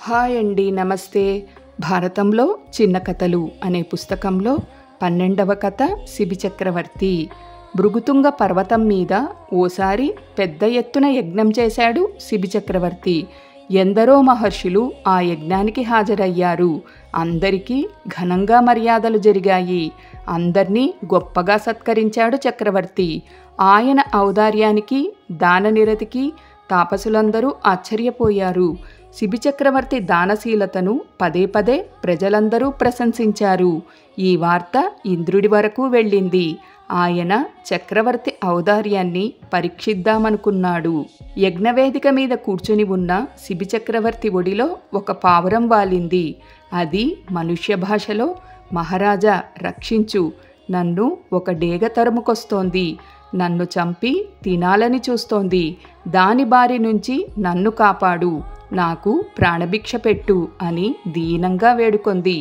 Hi అండి, నమస్తే. భారతంలో చిన్న కథలు అనే పుస్తకంలో 12వ కథ శిబి చక్రవర్తి. భృగుతుంగ పర్వతం మీద ఓసారి పెద్ద ఎత్తున యజ్ఞం చేశాడు శిబి చక్రవర్తి. ఎందరో మహర్షులు ఆ యజ్ఞానికి హాజరయ్యారు. అందరికీ ఘనంగా మర్యాదలు జరిగాయి. అందర్నీ గొప్పగా సత్కరించాడు చక్రవర్తి. ఆయన ఔదార్యానికి, దాననిరతికి తాపసులందరూ ఆశ్చర్యపోయారు. శిబి చక్రవర్తి దానశీలతను పదే పదే ప్రజలందరూ ప్రశంసించారు. ఈ వార్త ఇంద్రుడి వరకు వెళ్ళింది. ఆయన చక్రవర్తి ఔదార్యాన్ని పరీక్షిద్దామనుకున్నాడు. యజ్ఞవేదిక మీద కూర్చుని ఉన్న శిబి చక్రవర్తి ఒడిలో ఒక పావురం వాలింది. అది మనుష్య భాషలో, మహారాజా రక్షించు, నన్ను ఒక డేగ తరుముకొస్తోంది, నన్ను చంపి తినాలని చూస్తోంది, దాని బారి నుంచి నన్ను కాపాడు, నాకు ప్రాణభిక్ష పెట్టు అని దీనంగా వేడుకొంది.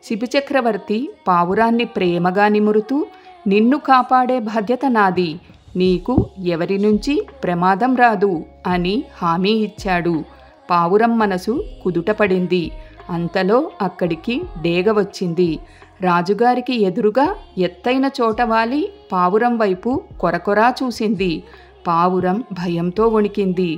శిబి చక్రవర్తి పావురాన్ని ప్రేమగా నిమురుతూ, నిన్ను కాపాడే బాధ్యత నాది, నీకు ఎవరి నుంచి ప్రమాదం రాదు అని హామీ ఇచ్చాడు. పావురం మనసు కుదుటపడింది. అంతలో అక్కడికి డేగ వచ్చింది. రాజుగారికి ఎదురుగా ఎత్తైన చోట వాలి పావురం వైపు కొరకొరా చూసింది. పావురం భయంతో వణికింది.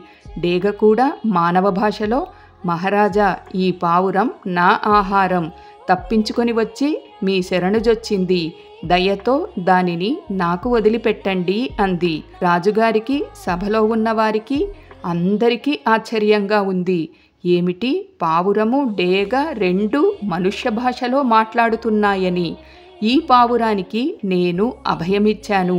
డేగ కూడా మానవ భాషలో, మహారాజా, ఈ పావురం నా ఆహారం, తప్పించుకొని వచ్చి మీ శరణుజొచ్చింది, దయతో దానిని నాకు వదిలిపెట్టండి అంది. రాజుగారికి, సభలో ఉన్నవారికి అందరికీ ఆశ్చర్యంగా ఉంది. ఏమిటి, పావురము డేగ రెండూ మనుష్య భాషలో మాట్లాడుతున్నాయని? ఈ పావురానికి నేను అభయమిచ్చాను,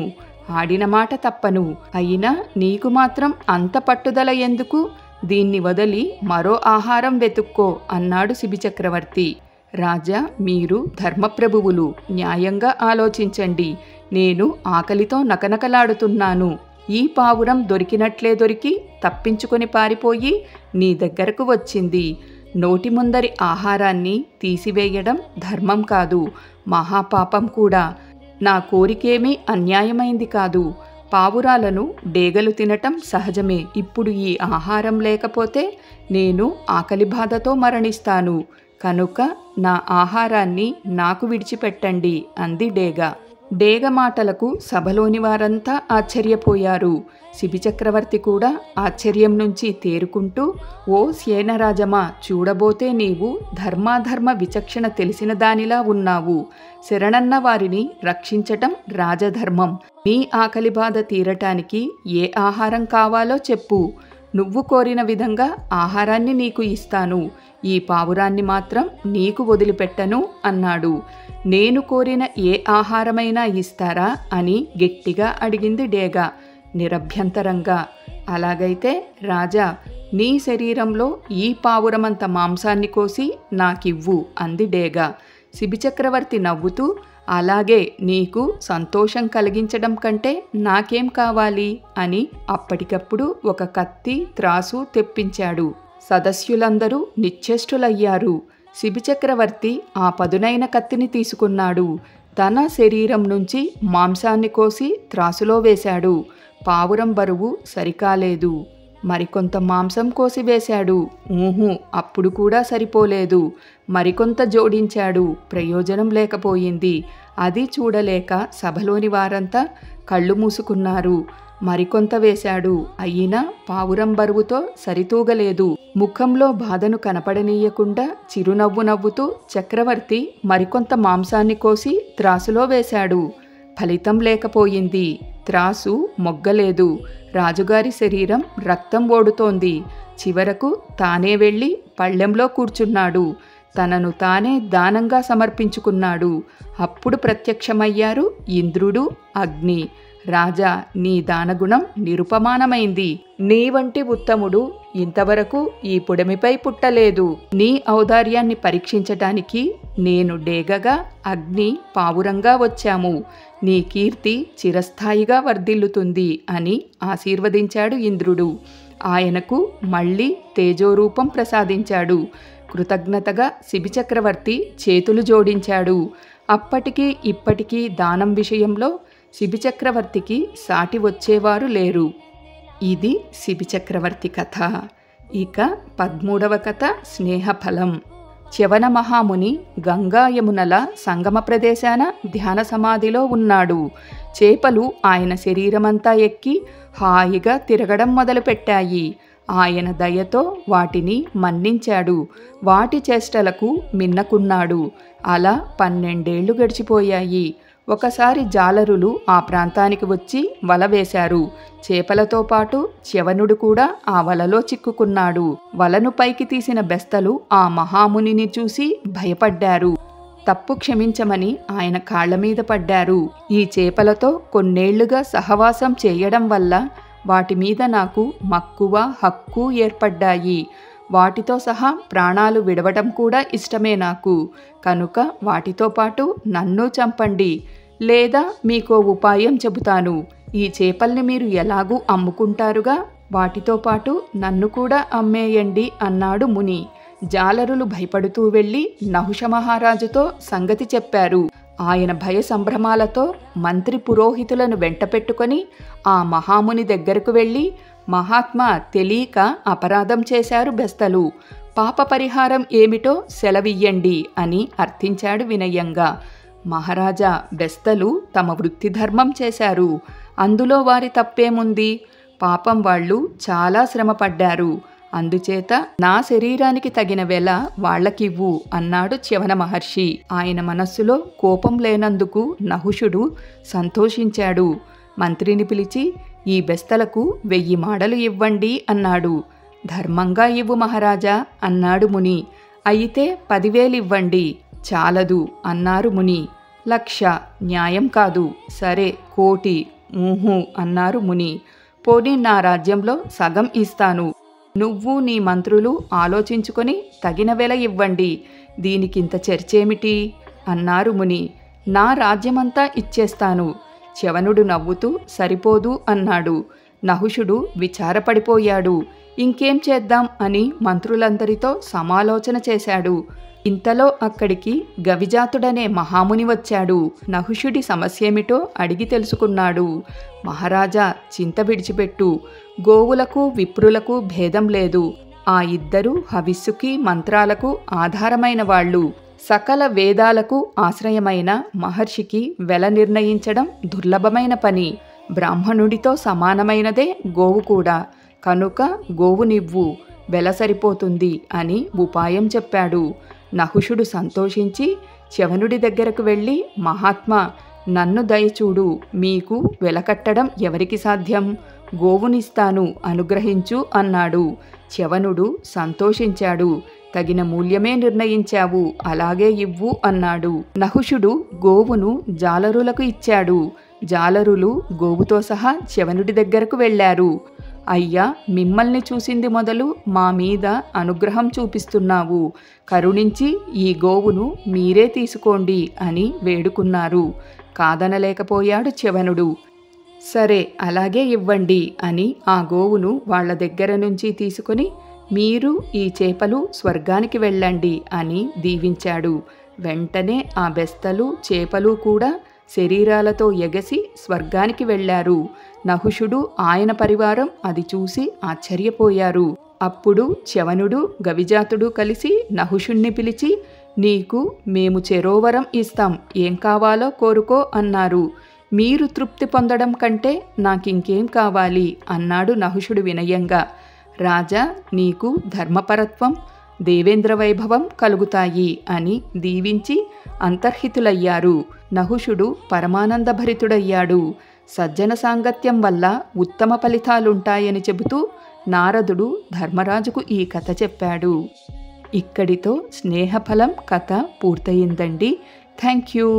ఆడిన మాట తప్పను, అయినా నీకు మాత్రం అంత పట్టుదల ఎందుకు? దీన్ని వదిలి మరో ఆహారం వెతుక్కో అన్నాడు శిబి చక్రవర్తి. రాజా, మీరు ధర్మప్రభువులు, న్యాయంగా ఆలోచించండి. నేను ఆకలితో నకనకలాడుతున్నాను. ఈ పావురం దొరికినట్లే దొరికి తప్పించుకొని పారిపోయి నీ దగ్గరకు వచ్చింది. నోటి ముందరి ఆహారాన్ని తీసివేయడం ధర్మం కాదు, మహాపాపం కూడా. నా కోరికేమీ అన్యాయమైంది కాదు. పావురాలను డేగలు తినటం సహజమే. ఇప్పుడు ఈ ఆహారం లేకపోతే నేను ఆకలి బాధతో మరణిస్తాను. కనుక నా ఆహారాన్ని నాకు విడిచిపెట్టండి అంది డేగ. డేగ మాటలకు సభలోని వారంతా ఆశ్చర్యపోయారు. శిబి చక్రవర్తి కూడా ఆశ్చర్యం నుంచి తేరుకుంటూ, ఓ సేనరాజమా, చూడబోతే నీవు ధర్మాధర్మ విచక్షణ తెలిసిన దానిలా ఉన్నావు. శరణన్న వారిని రక్షించటం రాజధర్మం. నీ ఆకలి బాధ తీరటానికి ఏ ఆహారం కావాలో చెప్పు, నువ్వు కోరిన విధంగా ఆహారాన్ని నీకు ఇస్తాను. ఈ పావురాన్ని మాత్రం నీకు వదిలిపెట్టను అన్నాడు. నేను కోరిన ఏ ఆహారమైనా ఇస్తారా అని గట్టిగా అడిగింది డేగ నిరభ్యంతరంగా. అలాగైతే రాజా, నీ శరీరంలో ఈ పావురమంత మాంసాన్ని కోసి నాకివ్వు అంది డేగ. శిబి చక్రవర్తి నవ్వుతూ, అలాగే, నీకు సంతోషం కలిగించడం కంటే నాకేం కావాలి అని అప్పటికప్పుడు ఒక కత్తి, త్రాసు తెప్పించాడు. సదస్యులందరూ నిశ్చేష్టులయ్యారు. శిబి చక్రవర్తి ఆ పదునైన కత్తిని తీసుకున్నాడు. తన శరీరం నుంచి మాంసాన్ని కోసి త్రాసులో వేశాడు. పావురం బరువు సరికాలేదు. మరికొంత మాంసం కోసి వేశాడు. అప్పుడు కూడా సరిపోలేదు. మరికొంత జోడించాడు. ప్రయోజనం లేకపోయింది. అది చూడలేక సభలోని వారంతా కళ్ళు మూసుకున్నారు. మరికొంత వేశాడు. అయినా పావురం బరువుతో సరితూగలేదు. ముఖంలో బాధను కనపడనీయకుండా చిరునవ్వు నవ్వుతూ చక్రవర్తి మరికొంత మాంసాన్ని కోసి త్రాసులో వేశాడు. ఫలితం లేకపోయింది. త్రాసు మొగ్గలేదు. రాజుగారి శరీరం రక్తం ఓడుతోంది. చివరకు తానే వెళ్ళి పళ్ళెంలో కూర్చున్నాడు. తనను తానే దానంగా సమర్పించుకున్నాడు. అప్పుడు ప్రత్యక్షమయ్యారు ఇంద్రుడు, అగ్ని. రాజా, నీ దానగుణం నిరుపమానమైంది. నీ వంటి ఉత్తముడు ఇంతవరకు ఈ పుడమిపై పుట్టలేదు. నీ ఔదార్యాన్ని పరీక్షించటానికి నేను డేగగా, అగ్ని పావురంగా వచ్చాము. నీ కీర్తి చిరస్థాయిగా వర్ధిల్లుతుంది అని ఆశీర్వదించాడు ఇంద్రుడు. ఆయనకు మళ్ళీ తేజోరూపం ప్రసాదించాడు. కృతజ్ఞతగా శిబి చక్రవర్తి చేతులు జోడించాడు. అప్పటికీ ఇప్పటికీ దానం విషయంలో శిబి చక్రవర్తికి సాటి వచ్చేవారు లేరు. ఇది శిబి చక్రవర్తి కథ. ఇక 13వ కథ స్నేహఫలం. చ్యవన మహాముని గంగా యమునల సంగమ ప్రదేశాన ధ్యాన సమాధిలో ఉన్నాడు. చేపలు ఆయన శరీరమంతా ఎక్కి హాయిగా తిరగడం మొదలుపెట్టాయి. ఆయన దయతో వాటిని మన్నించాడు. వాటి చేష్టలకు మిన్నకున్నాడు. అలా 12 ఏళ్లు గడిచిపోయాయి. ఒకసారి జాలరులు ఆ ప్రాంతానికి వచ్చి వల వేశారు. చేపలతో పాటు చ్యవనుడు కూడా ఆ వలలో చిక్కుకున్నాడు. వలను పైకి తీసిన బెస్తలు ఆ మహామునిని చూసి భయపడ్డారు. తప్పు క్షమించమని ఆయన కాళ్ల మీద పడ్డారు. ఈ చేపలతో కొన్నేళ్లుగా సహవాసం చేయడం వల్ల వాటి మీద నాకు మక్కువ, హక్కు ఏర్పడ్డాయి. వాటితో సహా ప్రాణాలు విడవడం కూడా ఇష్టమే నాకు. కనుక వాటితో పాటు నన్ను చంపండి, లేదా మీకో ఉపాయం చెబుతాను. ఈ చేపల్ని మీరు ఎలాగూ అమ్ముకుంటారుగా, వాటితో పాటు నన్ను కూడా అమ్మేయండి అన్నాడు ముని. జాలరులు భయపడుతూ వెళ్ళి నహుష మహారాజుతో సంగతి చెప్పారు. ఆయన భయ సంభ్రమాలతో మంత్రి పురోహితులను వెంటపెట్టుకొని ఆ మహాముని దగ్గరకు వెళ్ళి, మహాత్మా, తెలియక అపరాధం చేశారు బెస్తలు. పాప పరిహారం ఏమిటో సెలవియ్యండి అని అర్థించాడు వినయంగా. మహారాజా, బెస్తలు తమ వృత్తి ధర్మం చేశారు. అందులో వారి తప్పేముంది? పాపం వాళ్ళు చాలా శ్రమపడ్డారు. అందుచేత నా శరీరానికి తగిన వెల వాళ్లకివ్వు అన్నాడు చ్యవన మహర్షి. ఆయన మనస్సులో కోపం లేనందుకు నహుషుడు సంతోషించాడు. మంత్రిని పిలిచి, ఈ బెస్తలకు 1000 మాడలు ఇవ్వండి అన్నాడు. ధర్మంగా ఇవ్వు మహారాజా అన్నాడు ముని. అయితే 10,000 ఇవ్వండి. చాలదు అన్నారు ముని. 1,00,000 న్యాయం కాదు. సరే 1,00,00,000 ఊహు అన్నారు ముని. పోనీ నా రాజ్యంలో సగం ఇస్తాను. నువ్వు నీ మంత్రులు ఆలోచించుకొని తగిన వెల ఇవ్వండి. దీనికింత చర్చేమిటి అన్నారు ముని. నా రాజ్యమంతా ఇచ్చేస్తాను. చ్యవనుడు నవ్వుతూ సరిపోదు అన్నాడు. నహుషుడు విచారపడిపోయాడు. ఇంకేం చేద్దాం అని మంత్రులందరితో సమాలోచన చేశాడు. ఇంతలో అక్కడికి గవిజాతుడనే మహాముని వచ్చాడు. నహుషుడి సమస్యేమిటో అడిగి తెలుసుకున్నాడు. మహారాజా, చింత విడిచిపెట్టు. గోవులకు విప్రులకు భేదం లేదు. ఆ ఇద్దరు హవిస్సుకి మంత్రాలకు ఆధారమైన వాళ్ళు. సకల వేదాలకు ఆశ్రయమైన మహర్షికి వెల నిర్ణయించడం దుర్లభమైన పని. బ్రాహ్మణుడితో సమానమైనదే గోవు కూడా. కనుక గోవునివ్వు, వెల సరిపోతుంది అని ఉపాయం చెప్పాడు. నహుషుడు సంతోషించి చ్యవనుడి దగ్గరకు వెళ్ళి, మహాత్మా, నన్ను దయచూడు. మీకు వెలకట్టడం ఎవరికి సాధ్యం? గోవునిస్తాను, అనుగ్రహించు అన్నాడు. చ్యవనుడు సంతోషించాడు. తగిన మూల్యమే నిర్ణయించావు, అలాగే ఇవ్వు అన్నాడు. నహుషుడు గోవును జాలరులకు ఇచ్చాడు. జాలరులు గోవుతో సహా చ్యవనుడి దగ్గరకు వెళ్ళారు. అయ్యా, మిమ్మల్ని చూసింది మొదలు మా మీద అనుగ్రహం చూపిస్తున్నావు. కరుణించి ఈ గోవును మీరే తీసుకోండి అని వేడుకున్నారు. కాదనలేకపోయాడు చ్యవనుడు. సరే, అలాగే ఇవ్వండి అని ఆ గోవును వాళ్ల దగ్గర నుంచి తీసుకొని, మీరు ఈ చేపలు స్వర్గానికి వెళ్ళండి అని దీవించాడు. వెంటనే ఆ బెస్తలు, చేపలు కూడా శరీరాలతో ఎగసి స్వర్గానికి వెళ్లారు. నహుషుడు, ఆయన పరివారం అది చూసి ఆశ్చర్యపోయారు. అప్పుడు చ్యవనుడు, గవిజాతుడు కలిసి నహుషుణ్ణి పిలిచి, నీకు మేము చెరోవరం ఇస్తాం, ఏం కావాలో కోరుకో అన్నారు. మీరు తృప్తి పొందడం కంటే నాకింకేం కావాలి అన్నాడు నహుషుడు వినయంగా. రాజా, నీకు ధర్మపరత్వం, దేవేంద్ర వైభవం కలుగుతాయి అని దీవించి అంతర్హితులయ్యారు. నహుషుడు పరమానందభరితుడయ్యాడు. సజ్జన సాంగత్యం వల్ల ఉత్తమ ఫలితాలుంటాయని చెబుతూ నారదుడు ధర్మరాజుకు ఈ కథ చెప్పాడు. ఇక్కడితో స్నేహఫలం కథ పూర్తయిందండి. Thank you.